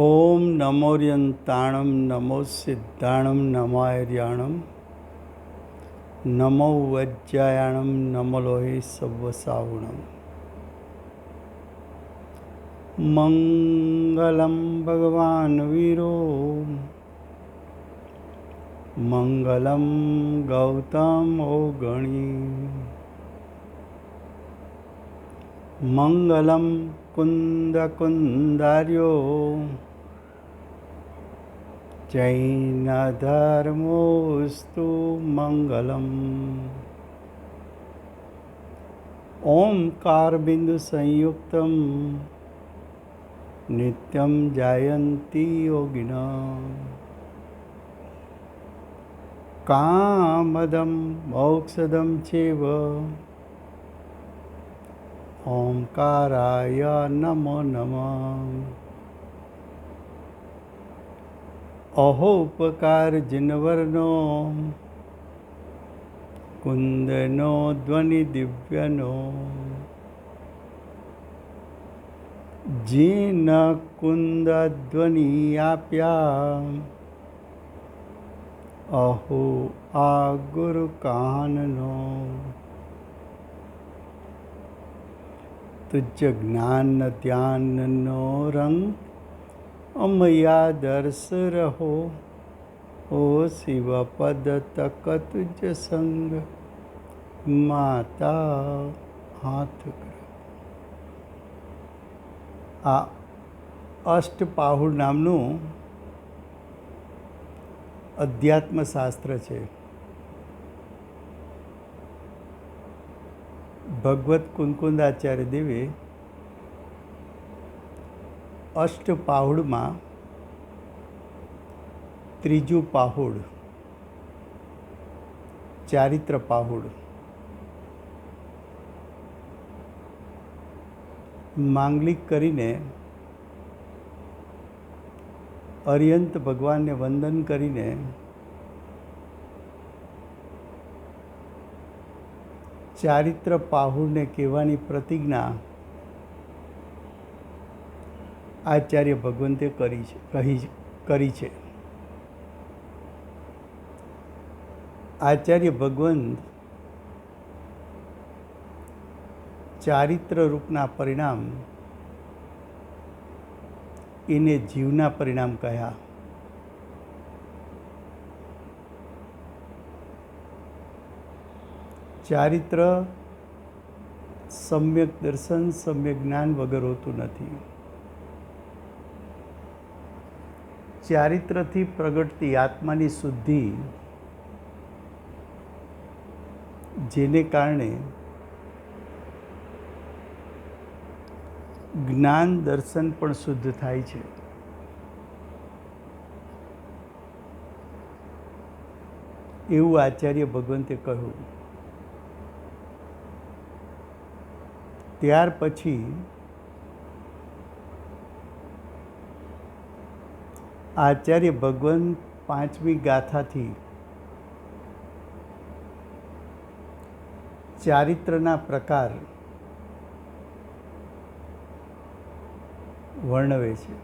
ओम नमोर्यंताणं नमो सिद्धाणं नमार्याणं नमो वज्रायाणं नमो लोहे सव्वसावणं मंगलं भगवान् वीरो मंगलं गौतमो गणी मंगलं कुन्दकुन्दार्यो जैनधर्मोऽस्तु मंगलम्। ओंकारबिंदु संयुक्तं नित्यं जायन्ति योगिनः कामदं मोक्षदं चैव ओंकाराय नमो नमः। अहोपकार जिनवरनो कुंदनो ध्वनि दिव्यनो जीन कुंद ध्वनि आप्या अहो आ गुरु काननो तुझ ज्ञान ध्यान नो रंग अमया दर्श रहो ओ शिव पद तक तुझ संग माता हाथ करो। आ अष्टपाहुड़ नामनु अध्यात्मशास्त्र है। भगवत कुंकुंदाचार्य देवे अष्टपाहुड़ में त्रीजू पाहुड़ चारित्र पाहुड़ मांगलिक करीने अर्यंत भगवान ने वंदन करीने चारित्र पाहुड़ ने कहेवानी प्रतिज्ञा आचार्य भगवंते करी छे। आचार्य भगवंत चारित्र रूपना परिणाम इने जीवना परिणाम कह्या। चारित्र सम्यक दर्शन सम्यक ज्ञान वगर होतुं नथी। चारित्र थी प्रगटती आत्मानी शुद्धि जेने कारणे ज्ञान दर्शन पण शुद्ध थाय छे। एवुं आचार्य भगवंते कह्युं। त्यार पछी आचार्य भगवंत पांचमी गाथा थी चारित्रना प्रकार वर्णवे छे।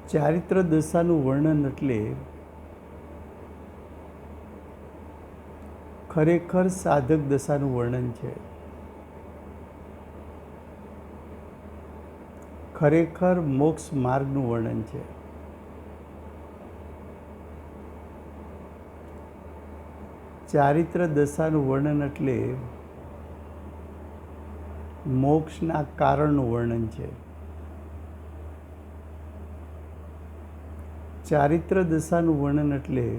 चारित्र दशानु वर्णन एटले खरेखर साधक दशानु वर्णन है। खरेखर मोक्ष मार्गनु वर्णन है। चारित्र दशानु वर्णन एटले मोक्षना कारणनु वर्णन है। चारित्र दशानु वर्णन एटले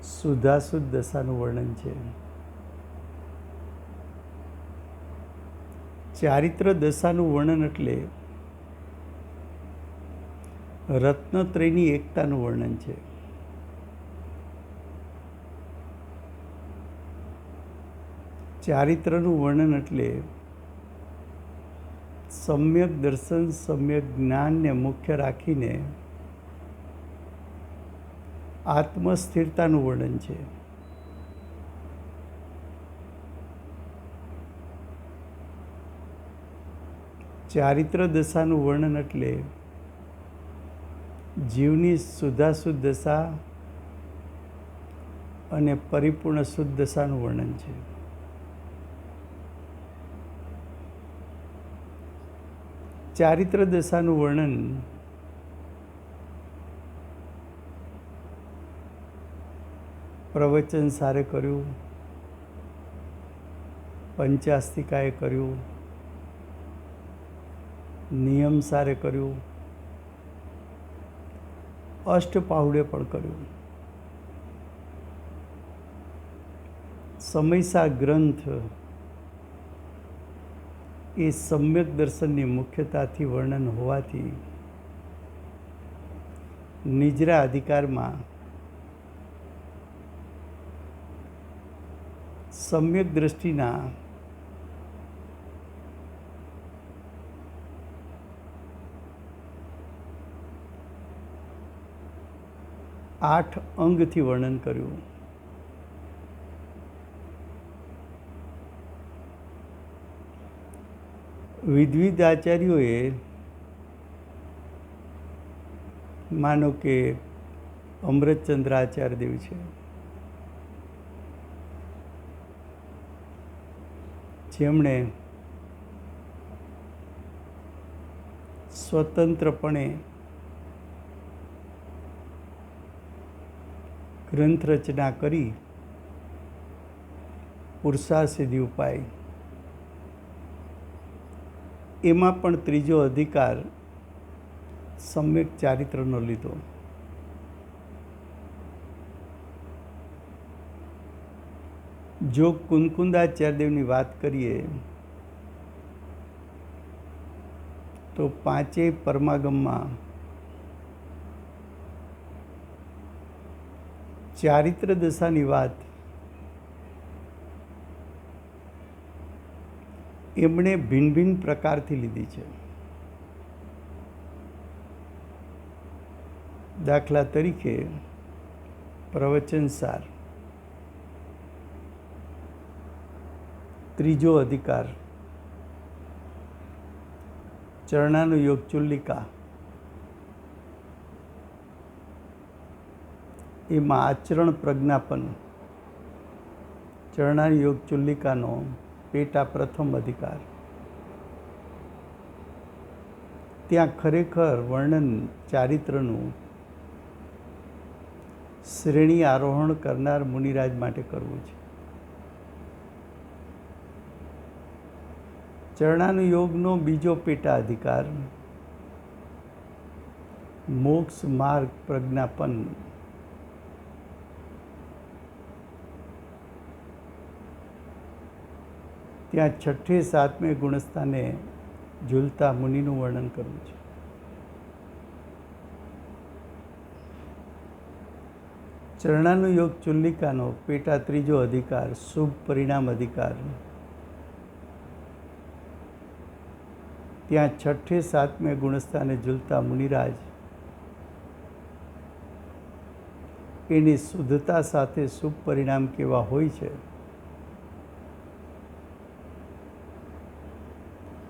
शुद्धाशुद्ध दशानु वर्णन है। चारित्र दशानु वर्णन एटले रत्नत्रयनी एकतानु वर्णन है। चारित्रनु वर्णन एटले सम्यक दर्शन सम्यक ज्ञान ने मुख्य राखीने આત્મસ્થિરતાનું વર્ણન છે. ચારિત્ર દશાનું વર્ણન એટલે જીવની શુદ્ધાશુદ્ધ દશા અને પરિપૂર્ણ શુદ્ધ દશાનું વર્ણન છે. ચારિત્ર દશાનું વર્ણન પ્રવચન સારે કર્યું, પંચાસ્તિકાએ કર્યું, નિયમ સારે કર્યું, અષ્ટપાહુડે પણ કર્યું. સમયસા ગ્રંથ એ સમ્યક દર્શનની મુખ્યતાથી વર્ણન હોવાથી નિજરા અધિકારમાં સમ્યક દ્રષ્ટિના 8 અંગથી વર્ણન કર્યું. વિવિધ આચાર્યોએ માનો કે અમૃતચંદ્ર આચાર્યદેવ છે, જેમણે સ્વતંત્રપણે ગ્રંથ રચના કરી પુરુષાર્થ સિદ્ધિ ઉપાય, એમાં પણ ત્રીજો અધિકાર સમ્યક ચારિત્રનો લીધો. જો કુંકુંદાચાર્યદેવની વાત કરીએ તો પાંચેય પરમાગમમાં ચારિત્ર દશાની વાત એમણે ભિન્ન ભિન્ન પ્રકારથી લીધી છે. દાખલા તરીકે પ્રવચનસાર, ત્રીજો અધિકાર ચરણાનુયોગ ચુલ્લિકા, એમાં આચરણ પ્રજ્ઞાપન ચરણાનુયોગ ચુલ્લિકાનો પેટા પ્રથમ અધિકાર. ત્યાં ખરેખર વર્ણન ચારિત્રનું શ્રેણી આરોહણ કરનાર મુનિરાજ માટે કરવું છે. ચરણાનુયોગનો બીજો પેટા અધિકાર મોક્ષ માર્ગ પ્રજ્ઞાપન, ત્યાં છઠ્ઠે સાતમે ગુણસ્થાને ઝૂલતા મુનિનું વર્ણન કરવું છે. ચરણાનુયોગ ચુલ્લિકાનો પેટા ત્રીજો અધિકાર શુભ પરિણામ અધિકાર, ત્યાં છઠ્ઠે સાતમે ગુણસ્થાને ઝૂલતા મુનિરાજ એની શુદ્ધતા સાથે શુભ પરિણામ કેવા હોય છે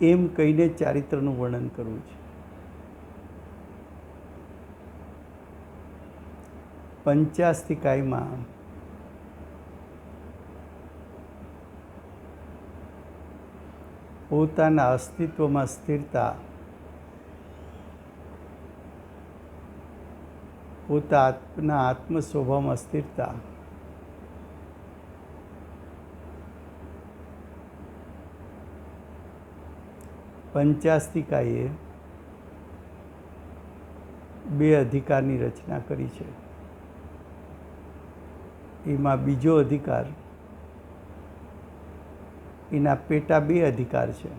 એમ કહીને ચારિત્રનું વર્ણન કરવું છે. પંચાસ્તિકાયમાં પોતાના અસ્તિત્વમાં સ્થિરતા, પોતાના આત્મ સ્વભાવમાં સ્થિરતા, પંચાસ્તિકાએ 2 અધિકારની રચના કરી છે. એમાં બીજો અધિકાર એના પેટા 2 અધિકાર છે.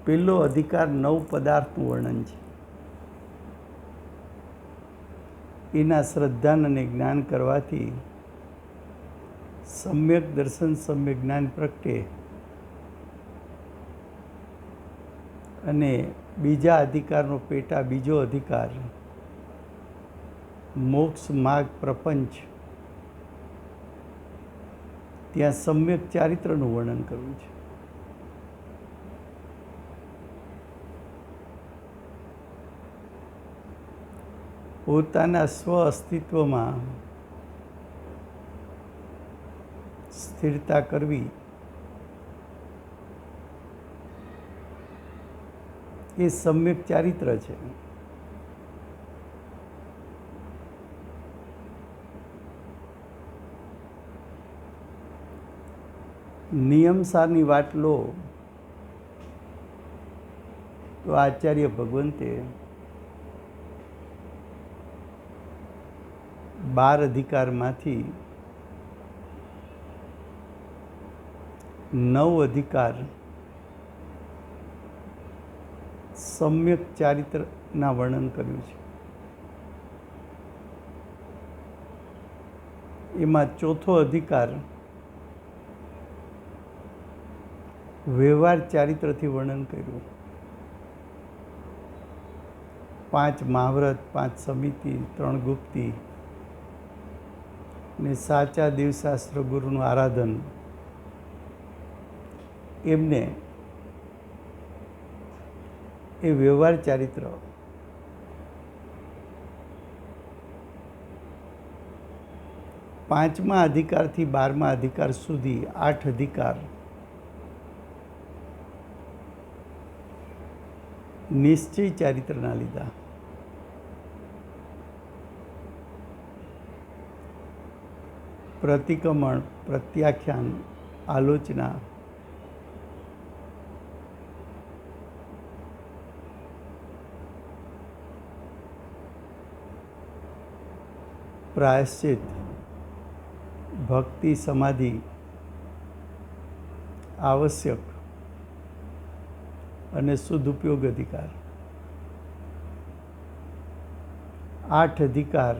પહેલો અધિકાર 9 પદાર્થનું વર્ણન છે. એના શ્રદ્ધાન અને જ્ઞાન કરવાથી સમ્યક દર્શન સમ્યક જ્ઞાન પ્રગટે અને બીજા અધિકારનો પેટા બીજો અધિકાર મોક્ષ માર્ગ પ્રપંચ, ત્યાં સમ્યક ચારિત્રનું વર્ણન કરવું છે. પોતાના સ્વ અસ્તિત્વમાં સ્થિરતા કરવી એ સમ્યક ચારિત્ર છે. નિયમસારની વાત લો તો આચાર્ય ભગવંતે 12 અધિકારમાંથી 9 અધિકાર સમ્યક ચારિત્રના વર્ણન કર્યું છે. એમાં ચોથો અધિકાર વ્યવહાર ચારિત્રથી વર્ણન કર્યું. 5 મહાવ્રત, 5 સમિતિ, 3 ગુપ્તી ને સાચા દેવશાસ્ત્ર ગુરુનું આરાધન, એમને એ વ્યવહાર ચારિત્ર. પાંચમા અધિકારથી 12મા અધિકાર સુધી 8 અધિકાર નિશ્ચય ચારિત્રના લીધા. પ્રતિક્રમણ, પ્રત્યાખ્યાન, આલોચના, પ્રાયશ્ચિત, ભક્તિ, સમાધિ, આવશ્યક અને સદુપયોગ અધિકાર. 8 અધિકાર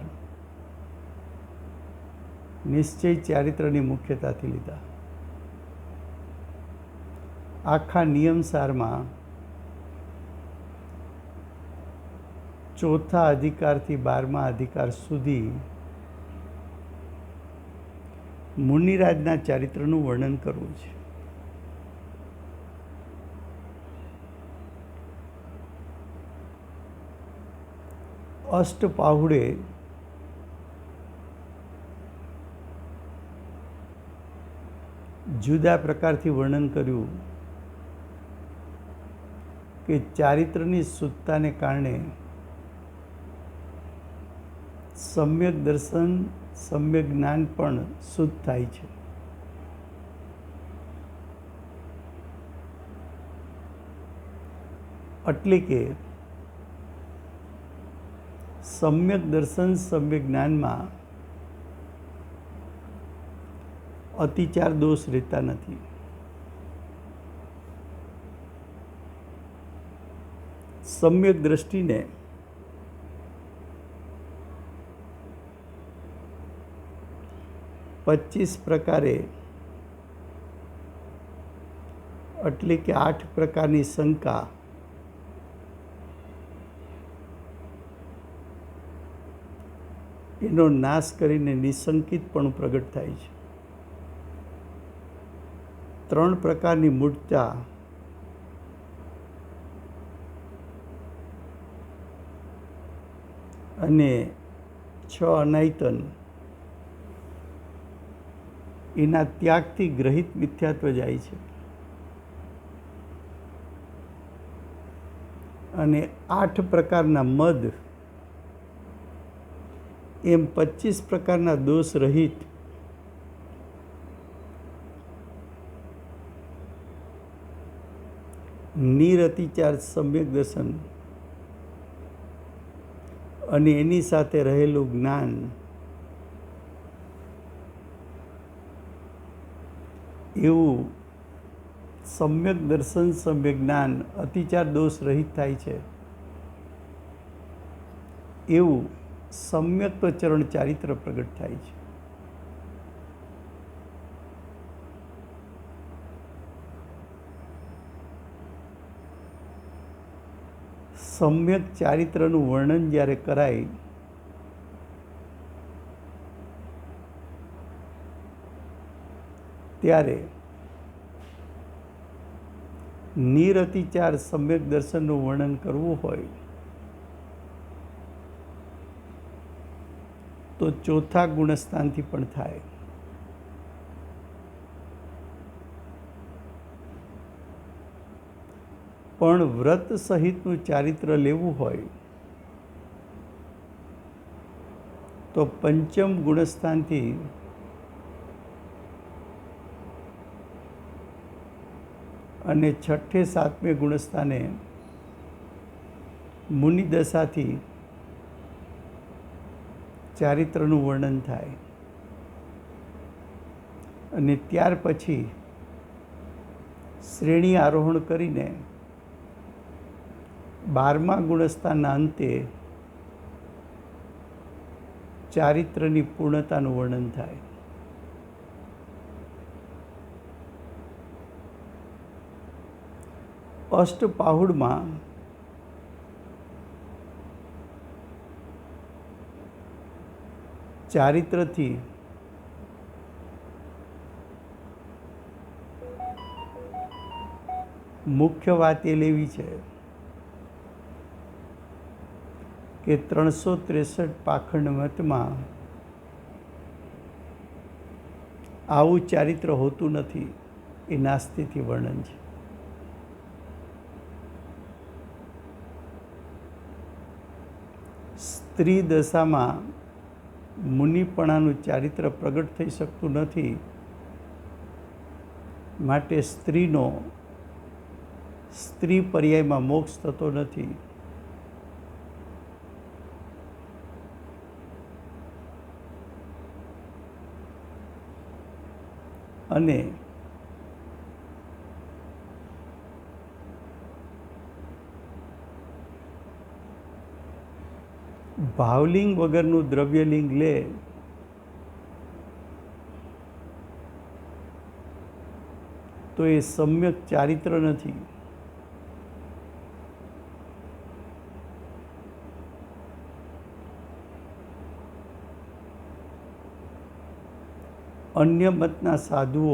નિશ્ચય ચારિત્રની મુખ્યતાથી લીધા. આખા નિયમસારમાં ચોથા અધિકારથી 12મા અધિકાર સુધી મુનિરાજના ચારિત્રનું વર્ણન કરવું છે. અષ્ટપાહુડે જુદા પ્રકારથી વર્ણન કર્યું કે ચારિત્રની શુદ્ધતાને કારણે સમ્યક દર્શન, સમ્યક જ્ઞાન પણ શુદ્ધ થાય છે. એટલે કે સમ્યક દર્શન, સમ્યક જ્ઞાનમાં અતિચાર દોષ રહેતા નથી. સમ્યક દ્રષ્ટિને પચીસ પ્રકારે, એટલે કે 8 પ્રકારની શંકા, એનો નાશ કરીને નિશંકિતપણું પ્રગટ થાય છે. 3 પ્રકારની મૂઢતા, અને 6 અનાયતન, એના ત્યાગથી ગ્રહિત મિથ્યાત્વ જાય છે. અને 8 પ્રકારના મદ, એમ 25 પ્રકારના દોષ રહિત નિરતિચાર સમ્યક દર્શન અને એની સાથે રહેલું જ્ઞાન, એવું સમ્યક દર્શન, સમ્યક જ્ઞાન અતિચાર દોષ રહિત થાય છે. એવું સમ્યક ચરણ ચારિત્ર પ્રગટ થાય છે. સમ્યક ચારિત્રનું વર્ણન જ્યારે કરાય ત્યારે નિરતિચાર સમ્યક દર્શનનું વર્ણન કરવું હોય તો ચોથા ગુણસ્થાનથી પણ થાય. પણ વ્રત સહિતનું ચારિત્ર લેવું હોય તો પંચમ ગુણસ્થાનથી અને છઠ્ઠે સાતમે ગુણસ્થાને મુનિદશાથી ચારિત્રનું વર્ણન થાય અને ત્યાર પછી શ્રેણી આરોહણ કરીને 12મા ગુણસ્થાનના અંતે ચારિત્રની પૂર્ણતાનું વર્ણન થાય. અષ્ટપાહુડમાં ચારિત્રથી મુખ્ય વાત એ લેવી છે કે 363 પાખંડ મતમાં આવું ચારિત્ર હોતું નથી. એ નાસ્તિથી વર્ણન છે. સ્ત્રી દશામાં મુનિપણાનું ચારિત્ર પ્રગટ થઈ શકતું નથી. માટે સ્ત્રીનો સ્ત્રી પર્યાયમાં મોક્ષ થતો નથી. અને ભાવલિંગ વગરનું દ્રવ્યલિંગ લે તો એ સમ્યક ચારિત્ર નથી. અન્ય મતના સાધુઓ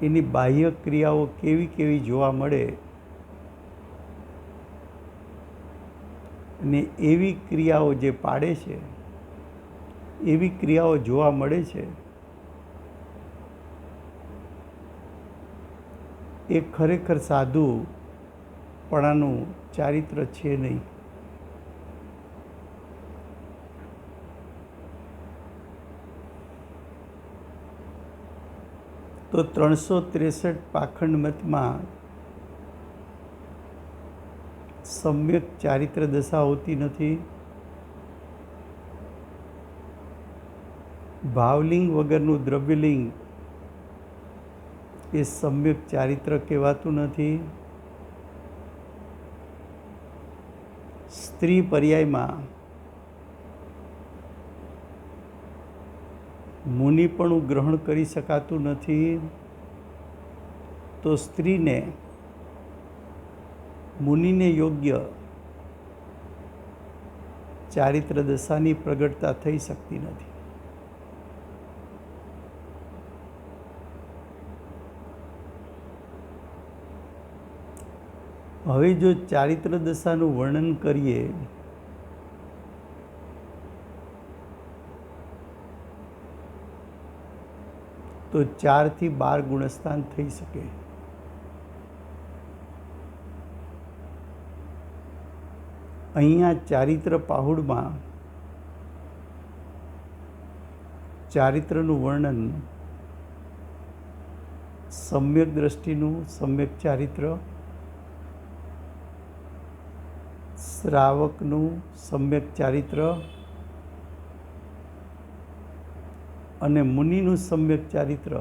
એની બાહ્ય ક્રિયાઓ કેવી કેવી જોવા મળે અને એવી ક્રિયાઓ જે પાડે છે, એવી ક્રિયાઓ જોવા મળે છે, એ ખરેખર સાધુપણાનું ચારિત્ર છે નહીં. તો 363 પાખંડ મતમાં સમ્યક ચારિત્ર દશા હોતી નથી. ભાવલિંગ વગરનું દ્રવ્યલિંગ એ સમ્યક ચારિત્ર કહેવાતું નથી. સ્ત્રી પર્યાયમાં મુનિપણું ગ્રહણ કરી શકાતું નથી. તો સ્ત્રીને મુનિને યોગ્ય ચારિત્ર દશાની પ્રગટતા થઈ શકતી નથી. હવે જો ચારિત્ર દશાનું વર્ણન કરીએ તો 4 થી 12 ગુણસ્થાન થઈ શકે. અહીંયા ચારિત્ર પાહુડમાં ચારિત્રનું વર્ણન સમ્યક દ્રષ્ટિનું સમ્યક ચારિત્ર, શ્રાવકનું સમ્યક ચારિત્ર અને મુનિનું સમ્યક ચારિત્ર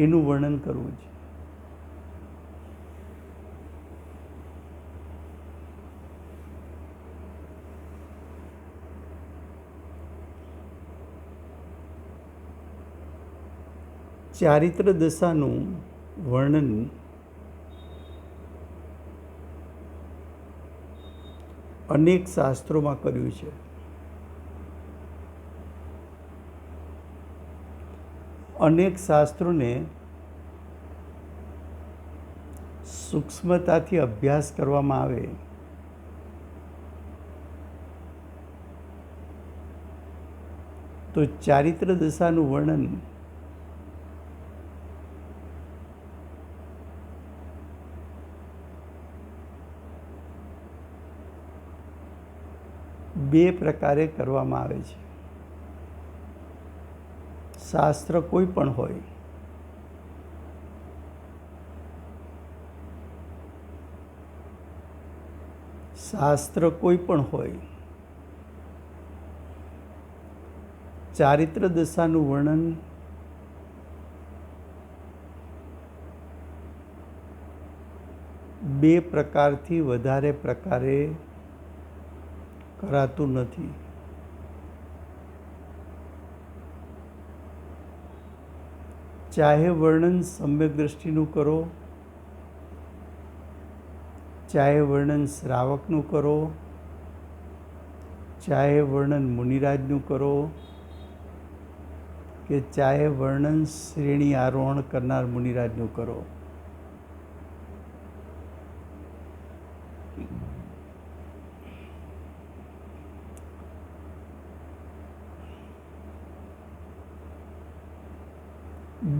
એનું વર્ણન કરવું છે. ચારિત્ર દશાનું વર્ણન અનેક શાસ્ત્રોમાં કર્યું છે. અનેક શાસ્ત્રોને સૂક્ષ્મતાથી અભ્યાસ કરવામાં આવે તો ચારિત્ર દશાનું વર્ણન બે પ્રકારે કરવામાં આવે છે. શાસ્ત્ર કોઈ પણ હોય, શાસ્ત્ર કોઈ પણ હોય, ચારિત્ર દશાનું વર્ણન બે પ્રકારથી વધારે પ્રકારે કરાતું નથી. ચાહે વર્ણન સમ્યક દ્રષ્ટિનું કરો, ચાહે વર્ણન શ્રાવકનું કરો, ચાહે વર્ણન મુનિરાજનું કરો, કે ચાહે વર્ણન શ્રેણી આરોહણ કરનાર મુનિરાજનું કરો,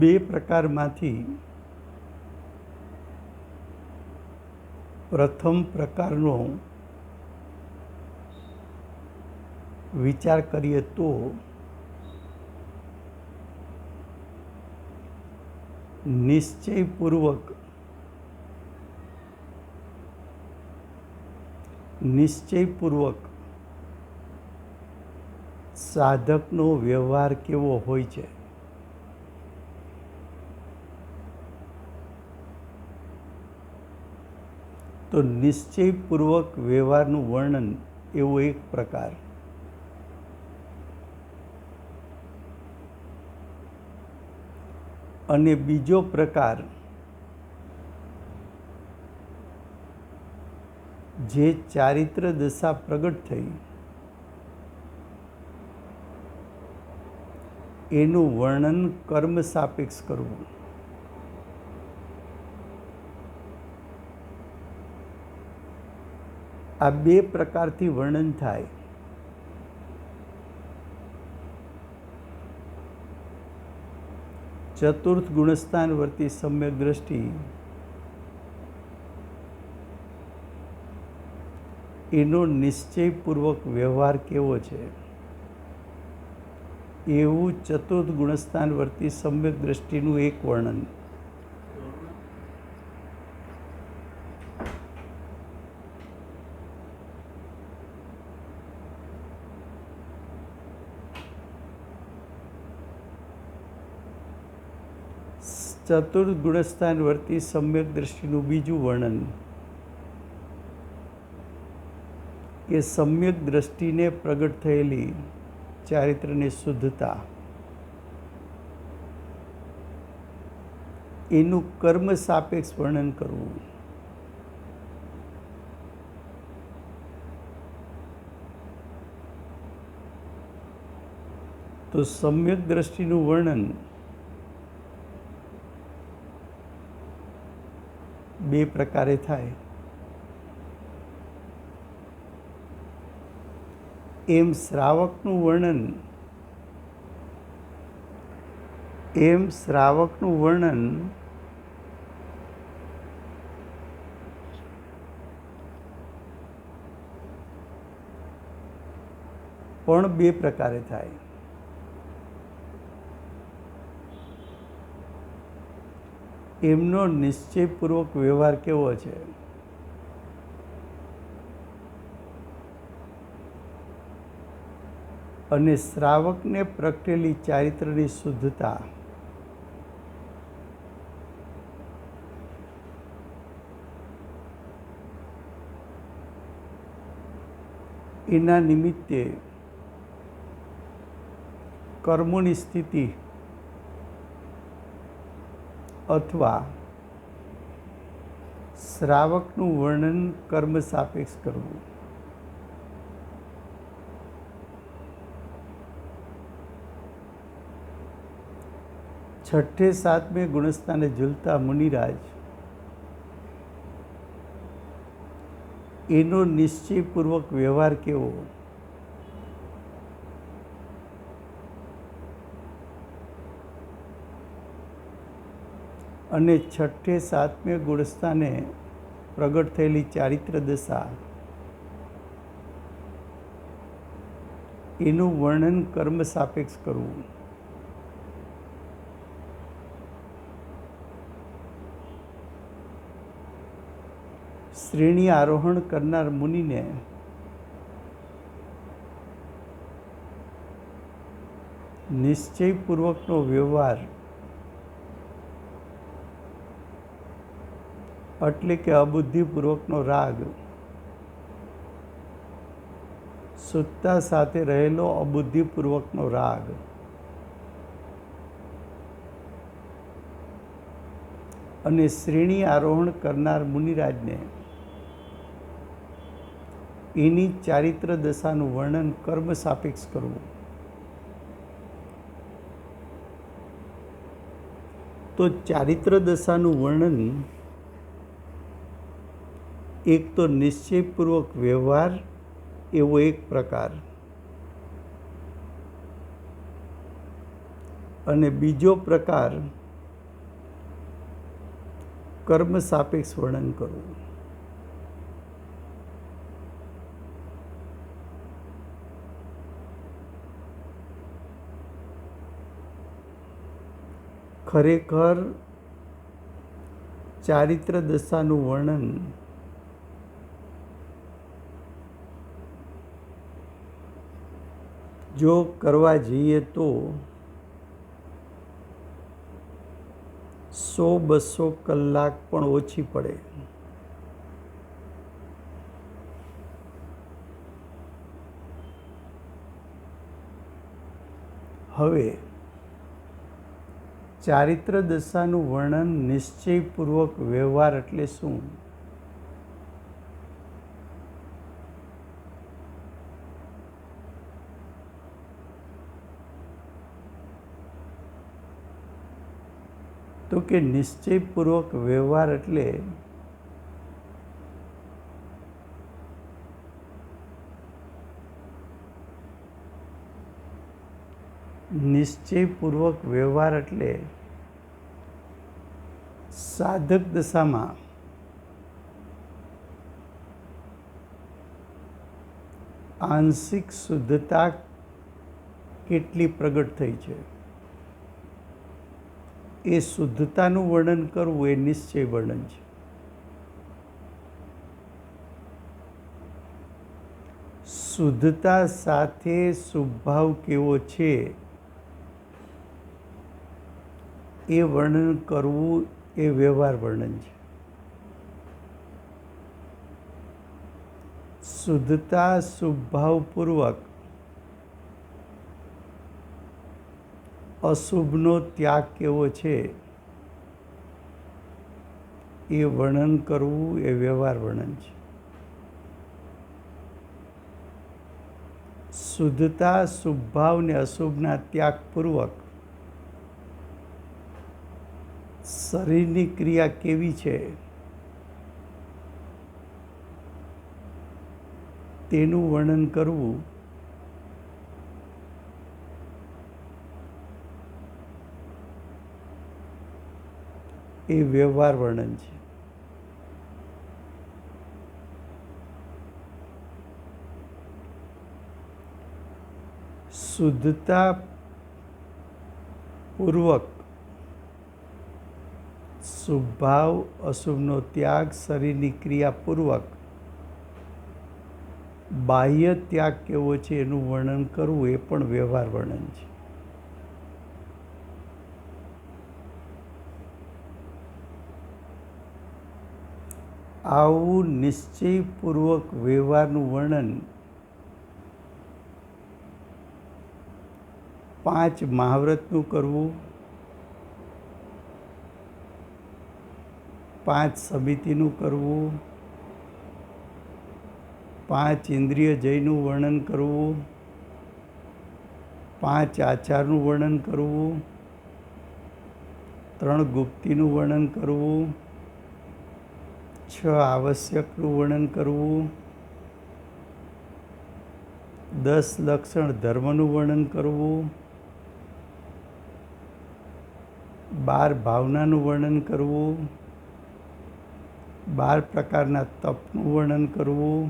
બે પ્રકારમાંથી પ્રથમ પ્રકારનો વિચાર કરીએ તો નિશ્ચયપૂર્વક સાધકનો વ્યવહાર કેવો હોય છે, તો નિશ્ચયપૂર્વક વ્યવહારનું વર્ણન એવો એક પ્રકાર. અને બીજો પ્રકાર જે ચારિત્ર દશા પ્રગટ થઈ એનું વર્ણન કર્મ સાપેક્ષ કરવું. આ બે પ્રકારથી વર્ણન થાય. ચતુર્થ ગુણસ્થાન વર્તી સમ્યક દ્રષ્ટિ એનો નિશ્ચયપૂર્વક વ્યવહાર કેવો છે એવું ચતુર્થ ગુણસ્થાન વર્તી સમ્યક દ્રષ્ટિનું એક વર્ણન. ચતુર્થ ગુણસ્થાન વર્તી સમ્યક દ્રષ્ટિનું બીજું વર્ણન કે સમ્યક દ્રષ્ટિને પ્રગટ થયેલી ચારિત્રની શુદ્ધતા એનું કર્મ સાપેક્ષ વર્ણન કરવું. તો સમ્યક દ્રષ્ટિનું વર્ણન બે પ્રકારે થાય. એમ શ્રાવકનું વર્ણન પણ બે પ્રકારે થાય. એમનો નિશ્ચયપૂર્વક વ્યવહાર કેવો છે અને શ્રાવકને પ્રગટેલી ચારિત્રની શુદ્ધતા એના નિમિત્તે કર્મોની સ્થિતિ અથવા શ્રાવકનું વર્ણન કર્મ સાપેક્ષ કરવું. છઠ્ઠે સાતમે ગુણસ્થાને ઝૂલતા મુનિરાજ એનો નિશ્ચયપૂર્વક વ્યવહાર કેવો? અને છઠ્ઠે સાતમે ગુણસ્થાને પ્રગટ થયેલી ચારિત્ર દશા એનું વર્ણન કર્મ સાપેક્ષ કરવું. શ્રેણી આરોહણ કરનાર મુનિને નિશ્ચયપૂર્વકનો વ્યવહાર એટલે કે અબુદ્ધિપૂર્વકનો રાગ, સુત્તા સાથે રહેલો અબુદ્ધિપૂર્વકનો રાગ અને શ્રેણી આરોહણ કરનાર મુનિરાજને એની ચારિત્ર દશાનું વર્ણન કર્મ સાપેક્ષ કરવું. તો ચારિત્ર દશાનું વર્ણન એક તો નિશ્ચયપૂર્વક વ્યવહાર એવો એક પ્રકાર, અને બીજો પ્રકાર કર્મ સાપેક્ષ વર્ણન કરવું. ખરેખર ચારિત્ર દશાનું વર્ણન જો કરવા જઈએ તો 100-200 કલાક પણ ઓછી પડે. હવે ચારિત્ર દશાનું વર્ણન નિશ્ચયપૂર્વક વ્યવહાર એટલે શું? તો કે નિશ્ચયપૂર્વક વ્યવહાર એટલે સાધક દશામાં આંશિક શુદ્ધતા કેટલી પ્રગટ થઈ છે એ શુદ્ધતાનું વર્ણન કરવું એ નિશ્ચય વર્ણન છે. શુદ્ધતા સાથે શુભભાવ કેવો છે એ વર્ણન કરવું એ વ્યવહાર વર્ણન છે. શુદ્ધતા શુભભાવપૂર્વક અશુભનો ત્યાગ કેવો છે એ વર્ણન કરવું એ વ્યવહાર વર્ણન છે. શુદ્ધતા શુભભાવ ને અશુભના ત્યાગપૂર્વક શરીરની ક્રિયા કેવી છે તેનું વર્ણન કરવું એ વ્યવહાર વર્ણન છે. શુદ્ધતા પૂર્વક શુભભાવ અશુભનો ત્યાગ શરીરની ક્રિયાપૂર્વક બાહ્ય ત્યાગ કેવો છે એનું વર્ણન કરવું એ પણ વ્યવહાર વર્ણન છે. આવું નિશ્ચયપૂર્વક વ્યવહારનું વર્ણન 5 મહાવ્રતનું કરવું, 5 સમિતિનું કરવું, 5 ઇન્દ્રિય જયનું વર્ણન કરવું, 5 આચારનું વર્ણન કરવું, 3 ગુપ્તિનું વર્ણન કરવું, 6 આવશ્યકનું વર્ણન કરવું, 10 લક્ષણ ધર્મનું વર્ણન કરવું, 12 ભાવનાનું વર્ણન કરવું, 12 પ્રકારના તપનું વર્ણન કરવું,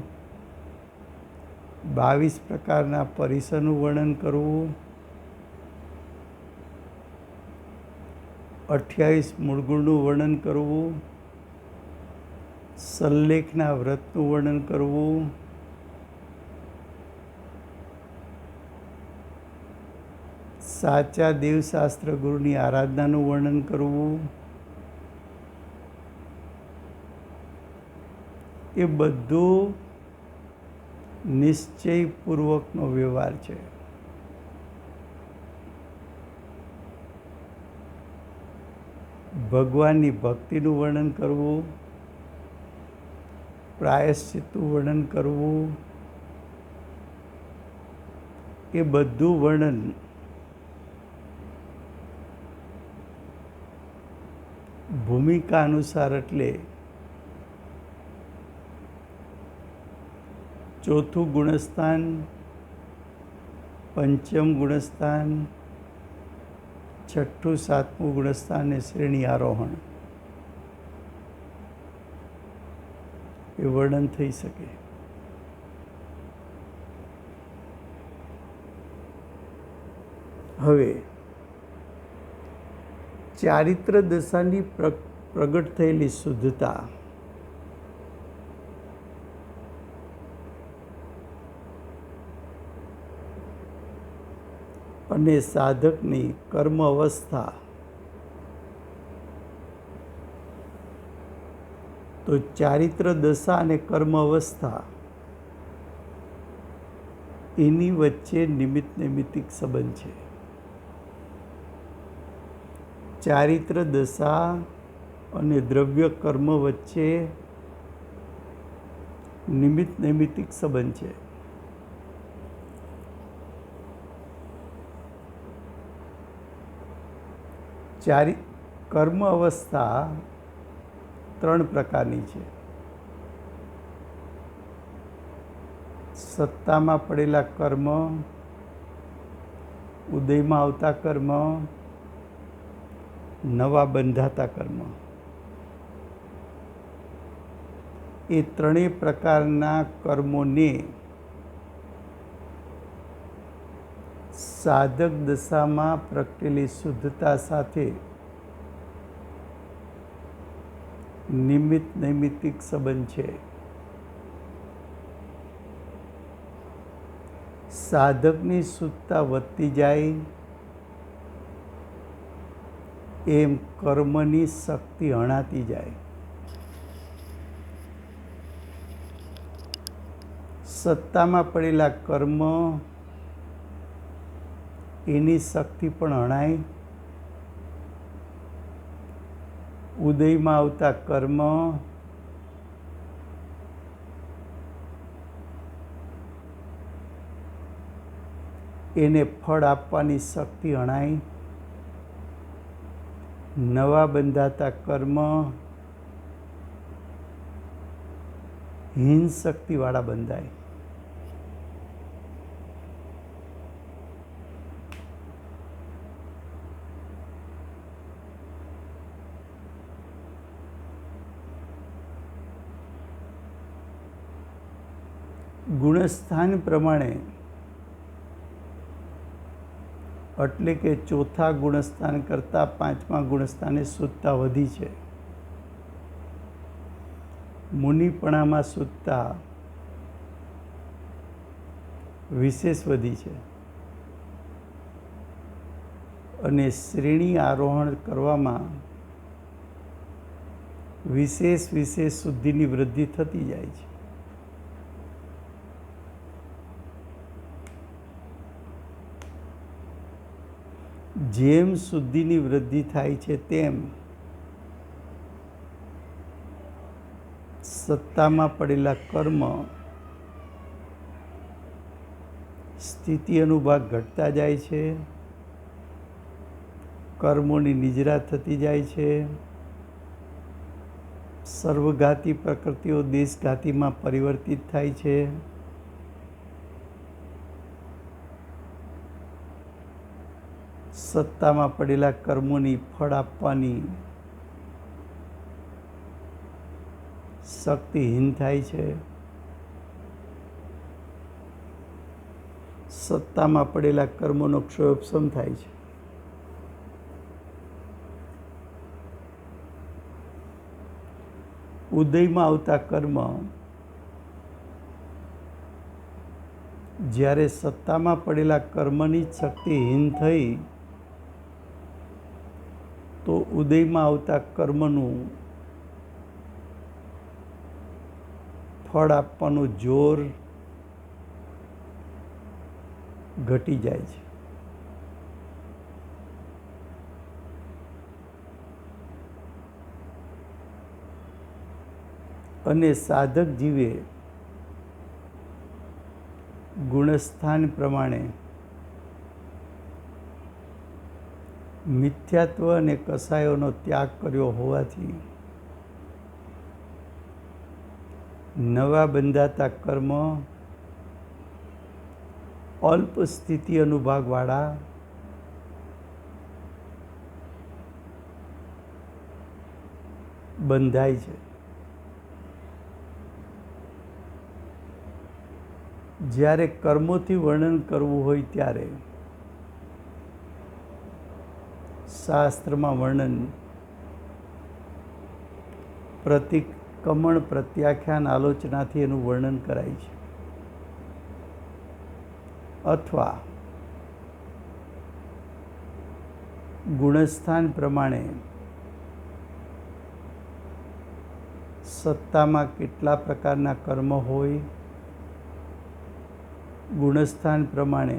22 પ્રકારના પરિસરનું વર્ણન કરવું, 28 મૂળગુણનું વર્ણન કરવું, સલ્લેખના વ્રતનું વર્ણન કરવું, સાચા દેવશાસ્ત્ર ગુરુની આરાધનાનું વર્ણન કરવું, એ બધું નિશ્ચયપૂર્વકનો વ્યવહાર છે. ભગવાનની ભક્તિનું વર્ણન કરવું, પ્રાયશ્ચિતનું વર્ણન કરવું, એ બધું વર્ણન ભૂમિકા અનુસાર, એટલે ચોથું ગુણસ્થાન, પંચમ ગુણસ્થાન, છઠ્ઠું સાતમું ગુણસ્થાન ને શ્રેણી આરોહણ, એ વર્ણન થઈ શકે. હવે ચારિત્ર દશાની પ્રગટ થયેલી શુદ્ધતા અને સાધકની કર્મ અવસ્થા, તો ચારિત્ર દશા અને કર્મ અવસ્થા એની વચ્ચે નિમિત્ત નૈમિત્તિક સંબંધ છે. ચારિત્ર દશા અને દ્રવ્ય કર્મ વચ્ચે નિમિત્ત નૈમિત્તિક સંબંધ છે. કર્મ અવસ્થા 3 પ્રકારની છે. સત્તામાં પડેલા કર્મ, ઉદયમાં આવતા કર્મ, નવા બંધાતા કર્મ. એ 3 પ્રકારના કર્મોને સાધક દશામાં પ્રગટેલી શુદ્ધતા સાથે નિમિત્ત નૈમિત્તિક સંબંધ છે. સાધકની શુદ્ધતા વધતી જાય એમ કર્મની શક્તિ હણાતી જાય. સત્તામાં પડેલા કર્મ એની શક્તિ પણ હણાય, ઉદયમાં આવતા કર્મ એને ફળ આપવાની શક્તિ હણાય, નવા બંધાતા કર્મ હીન શક્તિવાળા બંધાય. ગુણસ્થાન પ્રમાણે, એટલે કે ચોથા ગુણસ્થાન કરતાં 5મા ગુણસ્થાને શુદ્ધતા વધી છે. મુનિપણામાં શુદ્ધતા વિશેષ વધી છે અને શ્રેણી આરોહણ કરવામાં વિશેષ શુદ્ધિની વૃદ્ધિ થતી જાય છે. જેમ શુદ્ધિની વૃદ્ધિ થાય છે તેમ સત્તામાં પડેલા કર્મ સ્થિતિ અનુભાગ ઘટતા જાય છે, કર્મોની નિજરા થતી જાય છે, સર્વઘાતી પ્રકૃતિઓ દેશઘાતીમાં પરિવર્તિત થાય છે, સત્તામાં પડેલા કર્મોની ફળ આપવાની શક્તિહીન થાય છે, સત્તામાં પડેલા કર્મોનો ક્ષયોપશમ થાય છે. ઉદયમાં આવતા કર્મ જ્યારે સત્તામાં પડેલા કર્મની જ શક્તિહીન થઈ તો ઉદયમાં આવતા કર્મનું ફળ આપવાનું જોર ઘટી જાય છે. અને સાધક જીવે ગુણસ્થાન પ્રમાણે મિથ્યાત્વ અને કસાયોનો ત્યાગ કર્યો હોવાથી નવા બંધાતા કર્મ અલ્પ સ્થિતિ અનુભાગવાળા બંધાય છે. જ્યારે કર્મોથી વર્ણન કરવું હોય ત્યારે શાસ્ત્રમાં વર્ણન પ્રતિક્રમણ પ્રત્યાખ્યાન આલોચનાથી એનું વર્ણન કરાય છે, અથવા ગુણસ્થાન પ્રમાણે સત્તામાં કેટલા પ્રકારના કર્મ હોય, ગુણસ્થાન પ્રમાણે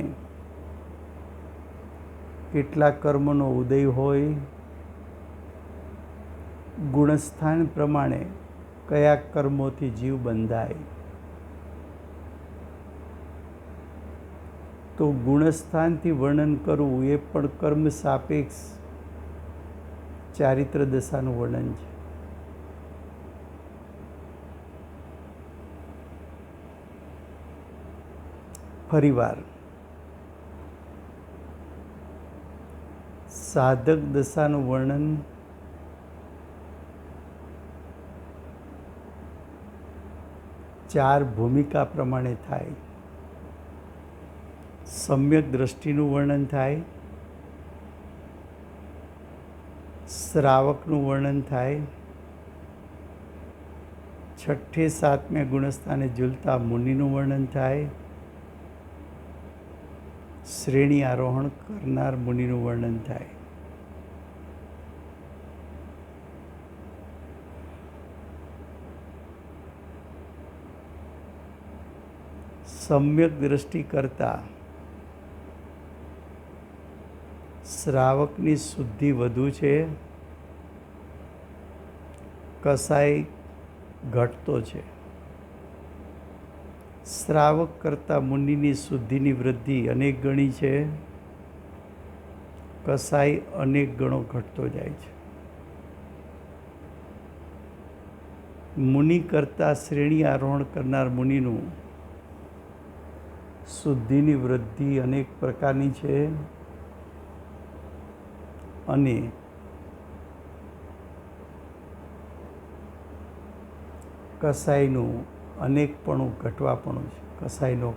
કેટલા કર્મનો ઉદય હોય, ગુણસ્થાન પ્રમાણે કયા કર્મોથી જીવ બંધાય. તો ગુણસ્થાનથી વર્ણન કરવું એ પણ કર્મ સાપેક્ષ ચારિત્ર દશાનું વર્ણન છે. ફરીવાર સાધક દશાનું વર્ણન ચાર ભૂમિકા પ્રમાણે થાય. સમ્યક દ્રષ્ટિનું વર્ણન થાય, શ્રાવકનું વર્ણન થાય, છઠ્ઠે સાતમે ગુણસ્થાને ઝૂલતા મુનિનું વર્ણન થાય, શ્રેણી આરોહણ કરનાર મુનિનું વર્ણન થાય. સમ્યક દ્રષ્ટિ કરતા શ્રાવકની શુદ્ધિ વધુ છે, કસાય ઘટતો છે. શ્રાવક કરતાં મુનિની શુદ્ધિની વૃદ્ધિ અનેક ગણી છે, કસાય અનેક ગણો ઘટતો જાય છે. મુનિ કરતાં શ્રેણી આરોહણ કરનાર મુનિનું શુદ્ધિની વૃદ્ધિ અનેક પ્રકારની છે અને કસાયનું અનેકપણું ઘટવાપણું છે. કસાયનું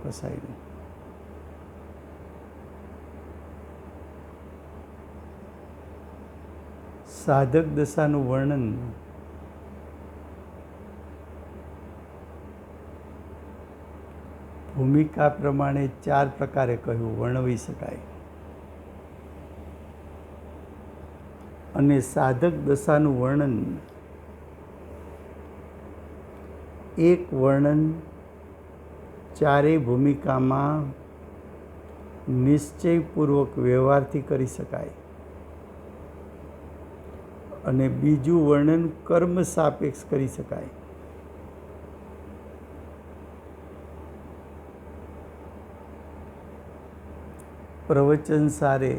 સાધક દશાનું વર્ણન ભૂમિકા પ્રમાણે ચાર પ્રકારે કહ્યું, વર્ણવી શકાય. અને સાધક દશાનું વર્ણન એક વર્ણન ચારેય ભૂમિકામાં નિશ્ચયપૂર્વક વ્યવહારથી કરી શકાય અને બીજું વર્ણન કર્મ સાપેક્ષ કરી શકાય. પ્રવચન સારે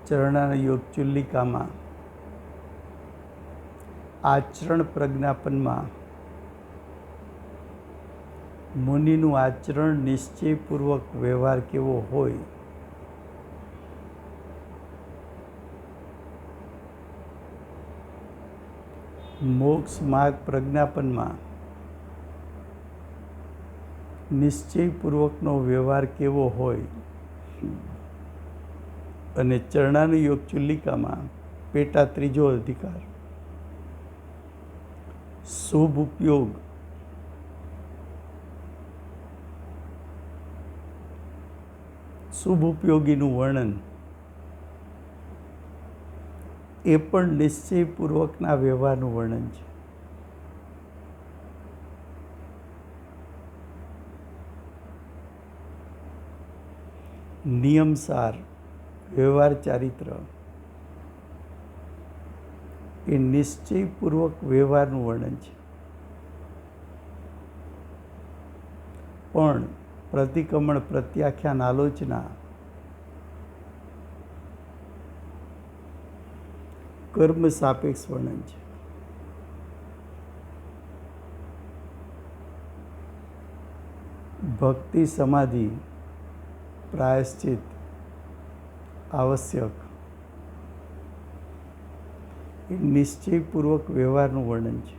ચરણાના યોગ ચુલ્લિકામાં આચરણ પ્રજ્ઞાપનમાં મુનિનું આચરણ નિશ્ચયપૂર્વક વ્યવહાર કેવો હોય મોક્ષ માર્ગ પ્રજ્ઞાપનમાં નિશ્ચયપૂર્વકનો વ્યવહાર કેવો હોય અને ચરણાનુયોગ ચુલ્લિકામાં પેટા ત્રીજો અધિકાર શુભ ઉપયોગ શુભ ઉપયોગીનું વર્ણન એ પણ નિશ્ચયપૂર્વકના વ્યવહારનું વર્ણન છે. નિયમસાર વ્યવહાર ચારિત્ર એ નિશ્ચયપૂર્વક વ્યવહારનું વર્ણન છે. પણ પ્રતિક્રમણ પ્રત્યાખ્યાન આલોચના કર્મ સાપેક્ષ વર્ણન છે. ભક્તિ સમાધિ પ્રાયશ્ચિત આવશ્યક એ નિશ્ચયપૂર્વક વ્યવહારનું વર્ણન છે.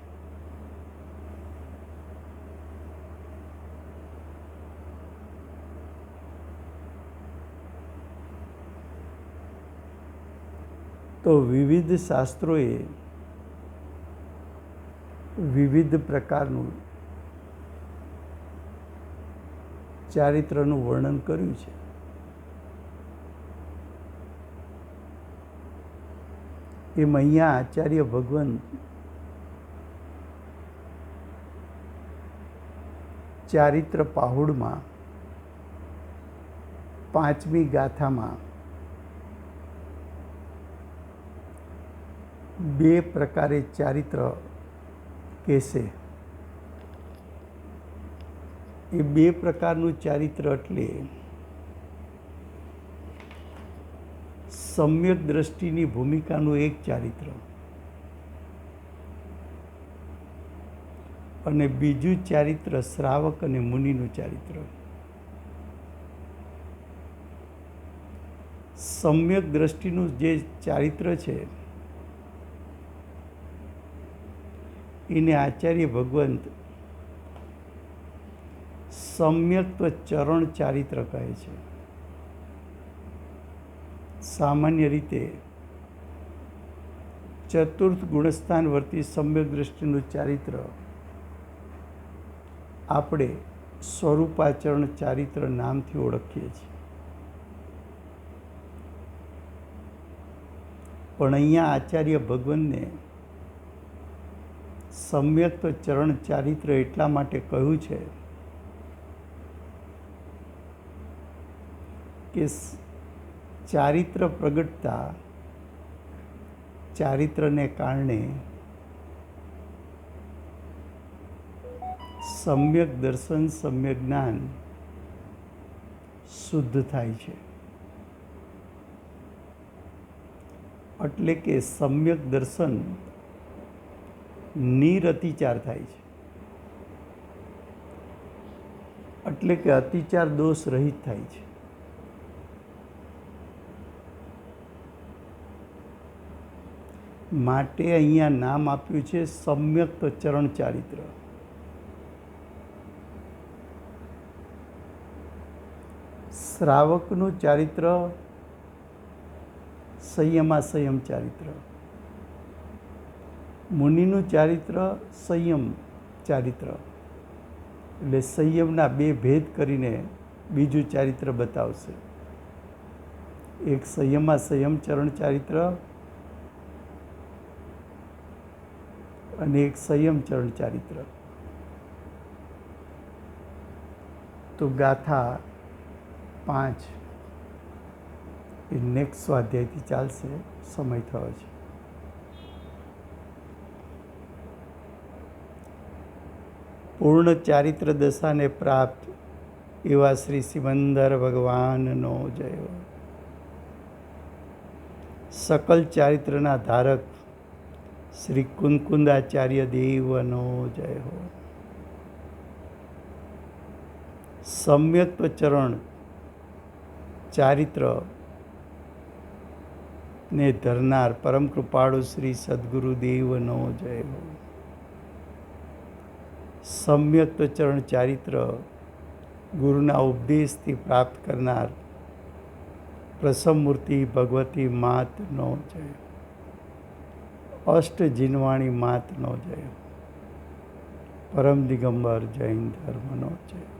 તો વિવિધ શાસ્ત્રોએ વિવિધ પ્રકારનું ચારિત્રનું વર્ણન કર્યું છે. એમ અહીંયા આચાર્ય ભગવાન ચારિત્ર પાહુડમાં 5મી ગાથામાં 2 પ્રકારે ચારિત્ર કહેશે. એ 2 પ્રકારનું ચારિત્ર એટલે સમ્યક દ્રષ્ટિની ભૂમિકાનું એક ચારિત્ર અને બીજું ચારિત્ર શ્રાવક અને મુનિનું ચારિત્ર. સમ્યક દ્રષ્ટિનું જે ચારિત્ર છે એને આચાર્ય ભગવંત સમ્યક્ત્વ ચરણ ચારિત્ર કહે છે. સામાન્ય રીતે ચતુર્થ ગુણસ્થાન વર્તી સમ્યક દ્રષ્ટિનું ચારિત્ર આપણે સ્વરૂપાચરણ ચારિત્ર નામથી ઓળખીએ છીએ. પણ અહીંયા આચાર્ય ભગવાનને સમ્યક્ત્વ ચરણ ચારિત્ર એટલા માટે કહ્યું છે કે ચારિત્ર પ્રગટતા ચારિત્રને કારણે સમ્યક દર્શન સમ્યક જ્ઞાન શુદ્ધ થાય છે. એટલે કે સમ્યક દર્શન નિરતિચાર થાય છે. એટલે કે અતિચાર દોષ રહિત થાય છે. માટે અહીંયા નામ આપ્યું છે સમ્યક્ત ચરણ ચારિત્ર. શ્રાવકનું ચારિત્ર સંયમાસંયમ ચારિત્ર, મુનિનું ચારિત્ર સંયમ ચારિત્ર. એટલે સંયમના 2 ભેદ કરીને બીજું ચારિત્ર બતાવશે. એક સંયમાસંયમ ચરણ ચારિત્ર અને એક સંયમ ચરણ ચારિત્ર. તો ગાથા 5 એ નેક્સ્ટ સ્વાધ્યાયથી ચાલશે. સમય થયો છે. પૂર્ણ ચારિત્ર દશાને પ્રાપ્ત એવા શ્રી સિમંદર ભગવાનનો જય હો. સકલ ચારિત્રના ધારક શ્રી કુંકુંદાચાર્ય દેવનો જય હો. સમ્યક્ત્વ ચરણ ચારિત્ર ને ધરનાર પરમ કૃપાળુ શ્રી સદગુરુદેવનો જય હો. સમ્યક્ત્વ ચરણ ચારિત્ર ગુરુના ઉપદેશથી પ્રાપ્ત કરનાર પ્રસમમૂર્તિ ભગવતી માતનો જય. અષ્ટ જીનવાણી માતનો જય. પરમ દિગંબર જૈન ધર્મનો જય.